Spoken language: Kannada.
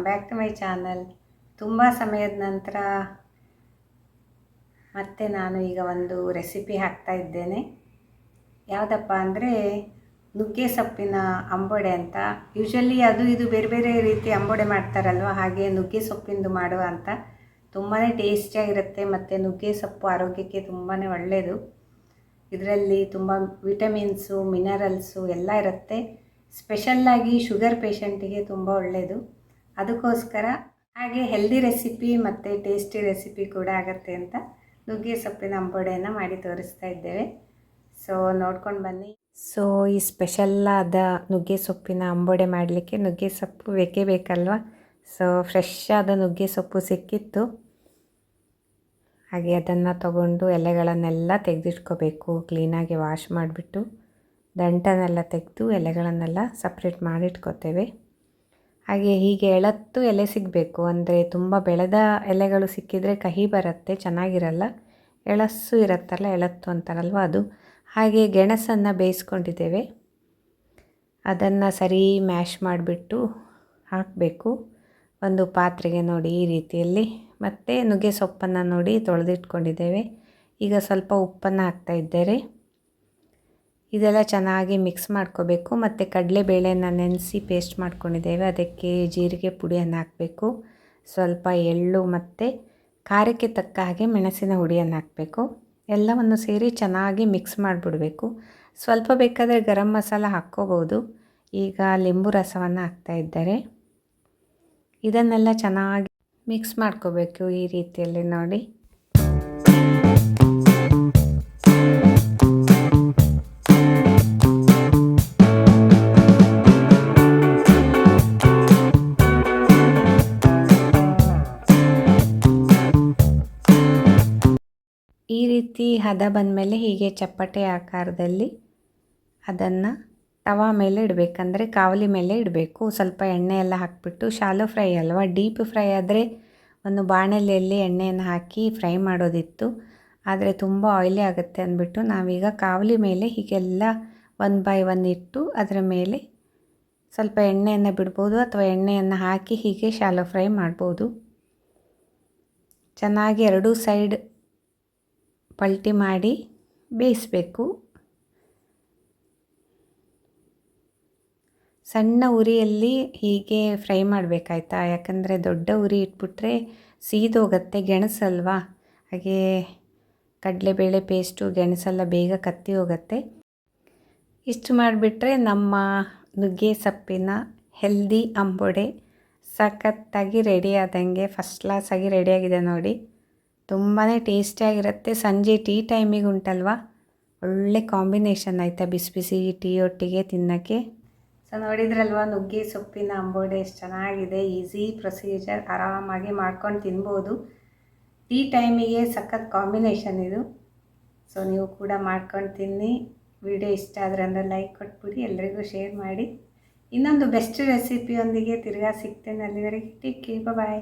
Back to my channel. ತುಂಬ ಸಮಯದ ನಂತರ ಮತ್ತೆ ನಾನು ಈಗ ಒಂದು ರೆಸಿಪಿ ಹಾಕ್ತಾ ಇದ್ದೇನೆ. ಯಾವುದಪ್ಪ ಅಂದರೆ ನುಗ್ಗೆ ಸೊಪ್ಪಿನ ಅಂಬೊಡೆ ಅಂತ. ಯೂಶಲಿ ಅದು ಇದು ಬೇರೆ ಬೇರೆ ರೀತಿ ಅಂಬೊಡೆ ಮಾಡ್ತಾರಲ್ವ, ಹಾಗೆ ನುಗ್ಗೆ ಸೊಪ್ಪಿಂದು ಮಾಡುವ ಅಂತ. ತುಂಬಾ ಟೇಸ್ಟಿಯಾಗಿರುತ್ತೆ ಮತ್ತು ನುಗ್ಗೆ ಸೊಪ್ಪು ಆರೋಗ್ಯಕ್ಕೆ ತುಂಬಾ ಒಳ್ಳೆಯದು. ಇದರಲ್ಲಿ ತುಂಬ ವಿಟಮಿನ್ಸು, ಮಿನರಲ್ಸು ಎಲ್ಲ ಇರುತ್ತೆ. ಸ್ಪೆಷಲ್ಲಾಗಿ ಶುಗರ್ ಪೇಷಂಟಿಗೆ ತುಂಬ ಒಳ್ಳೆಯದು. ಅದಕ್ಕೋಸ್ಕರ ಹಾಗೆ ಹೆಲ್ದಿ ರೆಸಿಪಿ ಮತ್ತು ಟೇಸ್ಟಿ ರೆಸಿಪಿ ಕೂಡ ಆಗುತ್ತೆ ಅಂತ ನುಗ್ಗೆ ಸೊಪ್ಪಿನ ಅಂಬೊಡೆಯನ್ನು ಮಾಡಿ ತೋರಿಸ್ತಾ ಇದ್ದೇವೆ. ಸೊ ನೋಡ್ಕೊಂಡು ಬನ್ನಿ. ಸೊ ಈ ಸ್ಪೆಷಲ್ಲಾದ ನುಗ್ಗೆ ಸೊಪ್ಪಿನ ಅಂಬೊಡೆ ಮಾಡಲಿಕ್ಕೆ ನುಗ್ಗೆ ಸೊಪ್ಪು ಬೇಕೇ ಬೇಕಲ್ವ. ಸೊ ಫ್ರೆಶ್ ಆದ ನುಗ್ಗೆ ಸೊಪ್ಪು ಸಿಕ್ಕಿತ್ತು. ಹಾಗೆ ಅದನ್ನು ತಗೊಂಡು ಎಲೆಗಳನ್ನೆಲ್ಲ ತೆಗೆದಿಟ್ಕೋಬೇಕು. ಕ್ಲೀನಾಗಿ ವಾಶ್ ಮಾಡಿಬಿಟ್ಟು ದಂಟನೆಲ್ಲ ತೆಗೆದು ಎಲೆಗಳನ್ನೆಲ್ಲ ಸಪ್ರೇಟ್ ಮಾಡಿಟ್ಕೋತೇವೆ. ಹಾಗೆ ಹೀಗೆ ಎಳತ್ತು ಎಲೆ ಸಿಗಬೇಕು, ಅಂದರೆ ತುಂಬ ಬೆಳೆದ ಎಲೆಗಳು ಸಿಕ್ಕಿದರೆ ಕಹಿ ಬರುತ್ತೆ, ಚೆನ್ನಾಗಿರಲ್ಲ. ಎಳಸ್ಸು ಇರುತ್ತಲ್ಲ, ಎಳತ್ತು ಅಂತಾರಲ್ವ ಅದು. ಹಾಗೆ ಗೆಣಸನ್ನು ಬೇಯಿಸ್ಕೊಂಡಿದ್ದೇವೆ, ಅದನ್ನು ಸರಿ ಮ್ಯಾಶ್ ಮಾಡಿಬಿಟ್ಟು ಹಾಕಬೇಕು ಒಂದು ಪಾತ್ರೆಗೆ. ನೋಡಿ ಈ ರೀತಿಯಲ್ಲಿ. ಮತ್ತು ನುಗ್ಗೆ ಸೊಪ್ಪನ್ನು ನೋಡಿ ತೊಳೆದಿಟ್ಕೊಂಡಿದ್ದೇವೆ. ಈಗ ಸ್ವಲ್ಪ ಉಪ್ಪನ್ನು ಹಾಕ್ತಾಯಿದ್ದೇವೆ. ಇದೆಲ್ಲ ಚೆನ್ನಾಗಿ ಮಿಕ್ಸ್ ಮಾಡ್ಕೋಬೇಕು. ಮತ್ತು ಕಡಲೆಬೇಳೆನ ನೆನೆಸಿ ಪೇಸ್ಟ್ ಮಾಡ್ಕೊಂಡಿದ್ದೇವೆ, ಅದಕ್ಕೆ ಜೀರಿಗೆ ಪುಡಿಯನ್ನು ಹಾಕಬೇಕು. ಸ್ವಲ್ಪ ಎಳ್ಳು ಮತ್ತು ಖಾರಕ್ಕೆ ತಕ್ಕ ಹಾಗೆ ಮೆಣಸಿನ ಹುಡಿಯನ್ನು ಹಾಕಬೇಕು. ಎಲ್ಲವನ್ನು ಸೇರಿ ಚೆನ್ನಾಗಿ ಮಿಕ್ಸ್ ಮಾಡಿಬಿಡಬೇಕು. ಸ್ವಲ್ಪ ಬೇಕಾದರೆ ಗರಂ ಮಸಾಲ ಹಾಕ್ಕೋಬೋದು. ಈಗ ಲಿಂಬು ರಸವನ್ನು ಹಾಕ್ತಾಯಿದ್ದಾರೆ. ಇದನ್ನೆಲ್ಲ ಚೆನ್ನಾಗಿ ಮಿಕ್ಸ್ ಮಾಡ್ಕೋಬೇಕು ಈ ರೀತಿಯಲ್ಲಿ ನೋಡಿ. ಈ ರೀತಿ ಹದ ಬಂದಮೇಲೆ ಹೀಗೆ ಚಪ್ಪಟೆ ಆಕಾರದಲ್ಲಿ ಅದನ್ನು ತವಾ ಮೇಲೆ ಇಡಬೇಕಂದ್ರೆ ಕಾವಲಿ ಮೇಲೆ ಇಡಬೇಕು. ಸ್ವಲ್ಪ ಎಣ್ಣೆ ಎಲ್ಲ ಹಾಕಿಬಿಟ್ಟು, ಶಾಲೋ ಫ್ರೈ ಅಲ್ವಾ, ಡೀಪ್ ಫ್ರೈ ಆದರೆ ಒಂದು ಬಾಣಲೆಯಲ್ಲಿ ಎಣ್ಣೆಯನ್ನು ಹಾಕಿ ಫ್ರೈ ಮಾಡೋದಿತ್ತು. ಆದರೆ ತುಂಬ ಆಯಿಲಿ ಆಗುತ್ತೆ ಅಂದ್ಬಿಟ್ಟು ನಾವೀಗ ಕಾವಲಿ ಮೇಲೆ ಹೀಗೆಲ್ಲ 1 by 1 ಇಟ್ಟು ಅದರ ಮೇಲೆ ಸ್ವಲ್ಪ ಎಣ್ಣೆಯನ್ನು ಬಿಡ್ಬೋದು, ಅಥವಾ ಎಣ್ಣೆಯನ್ನು ಹಾಕಿ ಹೀಗೆ ಶಾಲೋ ಫ್ರೈ ಮಾಡ್ಬೋದು. ಚೆನ್ನಾಗಿ ಎರಡೂ ಸೈಡ್ ಪಲ್ಟಿ ಮಾಡಿ ಬೇಯಿಸಬೇಕು. ಸಣ್ಣ ಉರಿಯಲ್ಲಿ ಹೀಗೆ ಫ್ರೈ ಮಾಡಬೇಕಾಯ್ತಾ, ಯಾಕಂದರೆ ದೊಡ್ಡ ಉರಿ ಇಟ್ಬಿಟ್ರೆ ಸೀದೋಗುತ್ತೆ, ಗೆಣಸಲ್ವಾ. ಹಾಗೆ ಕಡಲೆಬೇಳೆ ಪೇಸ್ಟು ಗೆಣಸೆಲ್ಲ ಬೇಗ ಕತ್ತಿ ಹೋಗುತ್ತೆ. ಇಷ್ಟು ಮಾಡಿಬಿಟ್ರೆ ನಮ್ಮ ನುಗ್ಗೆ ಸೊಪ್ಪಿನ ಹೆಲ್ದಿ ಅಂಬೊಡೆ ಸಖತ್ತಾಗಿ ರೆಡಿ ಆದಂಗೆ, ಫಸ್ಟ್ ಕ್ಲಾಸಾಗಿ ರೆಡಿಯಾಗಿದೆ ನೋಡಿ. ತುಂಬಾ ಟೇಸ್ಟಿಯಾಗಿರುತ್ತೆ. ಸಂಜೆ ಟೀ ಟೈಮಿಗೆ ಉಂಟಲ್ವ, ಒಳ್ಳೆ ಕಾಂಬಿನೇಷನ್ ಆಯಿತಾ ಬಿಸಿ ಬಿಸಿ ಟೀ ಒಟ್ಟಿಗೆ ತಿನ್ನೋಕ್ಕೆ. ಸೊ ನೋಡಿದ್ರಲ್ವ ನುಗ್ಗೆ ಸೊಪ್ಪಿನ ಅಂಬೊಡೆ ಎಷ್ಟು ಚೆನ್ನಾಗಿದೆ. ಈಸಿ ಪ್ರೊಸೀಜರ್, ಆರಾಮಾಗಿ ಮಾಡ್ಕೊಂಡು ತಿನ್ಬೋದು. ಟೀ ಟೈಮಿಗೆ ಸಖತ್ ಕಾಂಬಿನೇಷನ್ ಇದು. ಸೊ ನೀವು ಕೂಡ ಮಾಡ್ಕೊಂಡು ತಿನ್ನಿ. ವಿಡಿಯೋ ಇಷ್ಟ ಆದರೆ ಅಂದರೆ ಲೈಕ್ ಕೊಟ್ಬಿಡಿ, ಎಲ್ರಿಗೂ ಶೇರ್ ಮಾಡಿ. ಇನ್ನೊಂದು ಬೆಸ್ಟ್ ರೆಸಿಪಿಯೊಂದಿಗೆ ತಿರ್ಗಾ ಸಿಗ್ತೇನೆ. ಅಲ್ಲಿವರೆಗೆ ಟೇಕ್ ಕೇರ್, ಬಾಯ್.